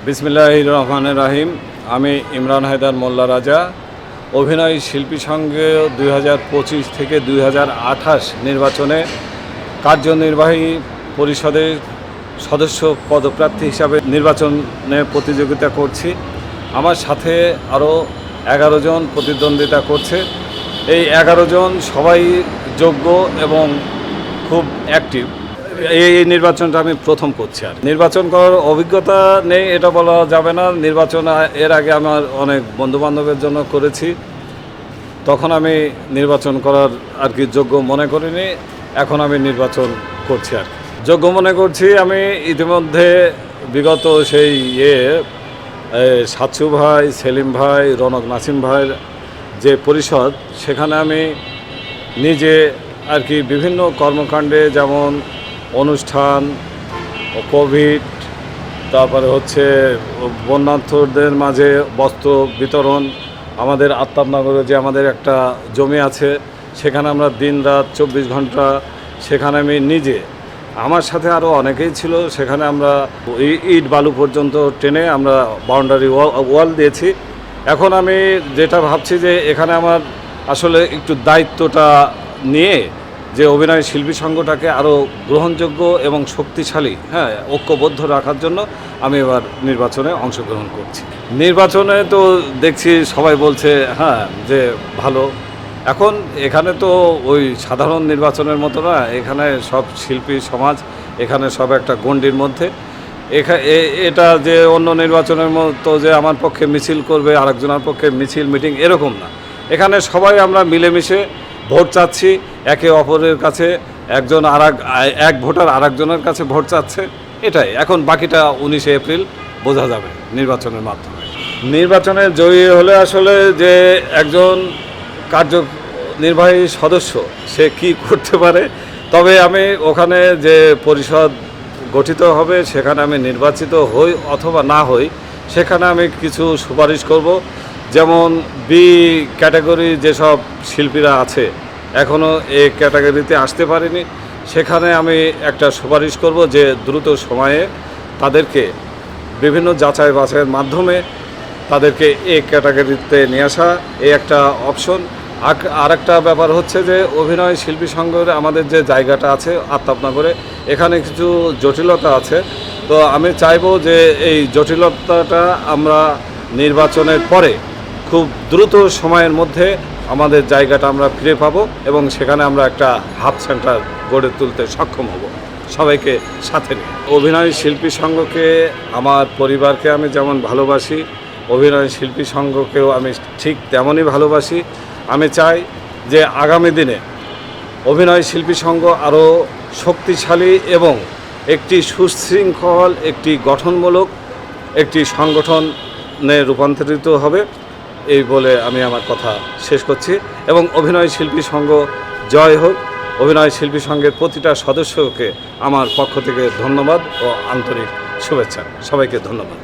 বিসমিল্লাহির রহমানির রহিম। আমি ইমরান হায়দার মোল্লা রাজা, অভিনয় শিল্পী সংঘ 2025 থেকে 2028 নির্বাচনে কার্যনির্বাহী পরিষদের সদস্য পদপ্রার্থী হিসাবে নির্বাচনে প্রতিযোগিতা করছি। আমার সাথে আরও 11 জন প্রতিদ্বন্দ্বিতা করছে। এই 11 জন সবাই যোগ্য এবং খুব অ্যাক্টিভ। এই নির্বাচনটা আমি প্রথম করছি। আর নির্বাচন করার অভিজ্ঞতা নেই এটা বলা যাবে না। নির্বাচন এর আগে আমার অনেক বন্ধুবান্ধবের জন্য করেছি, তখন আমি নির্বাচন করার আর কি যোগ্য মনে করিনি। এখন আমি নির্বাচন করছি আর কি যোগ্য মনে করছি। আমি ইতিমধ্যে বিগত সেই সাচ্ছু ভাই, সেলিম ভাই, রনক নাসিম ভাইয়ের যে পরিষদ, সেখানে আমি নিজে আর কি বিভিন্ন কর্মকাণ্ডে, যেমন অনুষ্ঠান, কোভিড, তারপরে হচ্ছে বন্যার্থদের মাঝে বস্ত্র বিতরণ, আমাদের আত্মাবনগরে যে আমাদের একটা জমি আছে সেখানে আমরা দিন রাত 24 ঘন্টা, সেখানে আমি নিজে, আমার সাথে আরও অনেকেই ছিল, সেখানে আমরা ইট বালু পর্যন্ত টেনে আমরা বাউন্ডারি ওয়াল দিয়েছি। এখন আমি যেটা ভাবছি যে এখানে আমার আসলে একটু দায়িত্বটা নিয়ে যে অভিনয় শিল্পী সংঘটাকে আরও গ্রহণযোগ্য এবং শক্তিশালী, ঐক্যবদ্ধ রাখার জন্য আমি এবার নির্বাচনে অংশগ্রহণ করছি। নির্বাচনে তো দেখছি সবাই বলছে যে ভালো। এখন এখানে তো ওই সাধারণ নির্বাচনের মতো না, এখানে সব শিল্পী সমাজ, এখানে সব একটা গণ্ডির মধ্যে। এটা যে অন্য নির্বাচনের মতো যে আমার পক্ষে মিছিল করবে, আরেকজনের পক্ষে মিছিল মিটিং, এরকম না। এখানে সবাই আমরা মিলেমিশে ভোট চাচ্ছি একে অপরের কাছে। এক ভোটার আরেকজনের কাছে ভোট চাচ্ছে, এটাই। এখন বাকিটা 19 এপ্রিল বোঝা যাবে নির্বাচনের মাধ্যমে। নির্বাচনে জয়ী হলে আসলে যে একজন কার্যনির্বাহী সদস্য সে কি করতে পারে, তবে আমি ওখানে যে পরিষদ গঠিত হবে সেখানে আমি নির্বাচিত হই অথবা না হই, সেখানে আমি কিছু সুপারিশ করব। যেমন বি ক্যাটাগরি যেসব শিল্পীরা আছে, এখনও এ ক্যাটাগরিতে আসতে পারেনি, সেখানে আমি একটা সুপারিশ করব যে দ্রুত সময়ে তাদেরকে বিভিন্ন যাচাই বাছাইয়ের মাধ্যমে তাদেরকে এ ক্যাটাগরিতে নিয়ে আসা, এই একটা অপশন। আর একটা ব্যাপার হচ্ছে যে অভিনয় শিল্পী সংঘের আমাদের যে জায়গাটা আছে আত্মাবনগরে, এখানে কিছু জটিলতা আছে। তো আমি চাইবো যে এই জটিলতাটা আমরা নির্বাচনের পরে খুব দ্রুত সময়ের মধ্যে আমাদের জায়গাটা আমরা ফিরে পাবো এবং সেখানে আমরা একটা হাব সেন্টার গড়ে তুলতে সক্ষম হব, সবাইকে সাথে নিয়ে। অভিনয় শিল্পী সংঘকে, আমার পরিবারকে আমি যেমন ভালোবাসি, অভিনয় শিল্পী সংঘকেও আমি ঠিক তেমনই ভালোবাসি। আমি চাই যে আগামী দিনে অভিনয় শিল্পী সংঘ আরও শক্তিশালী এবং একটি সুশৃঙ্খল, একটি গঠনমূলক একটি সংগঠনে রূপান্তরিত হবে, এই বলে আমি আমার কথা শেষ করছি। এবং অভিনয় শিল্পী সংঘ জয় হোক। অভিনয় শিল্পী সংঘের প্রতিটা সদস্যকে আমার পক্ষ থেকে ধন্যবাদ ও আন্তরিক শুভেচ্ছা। সবাইকে ধন্যবাদ।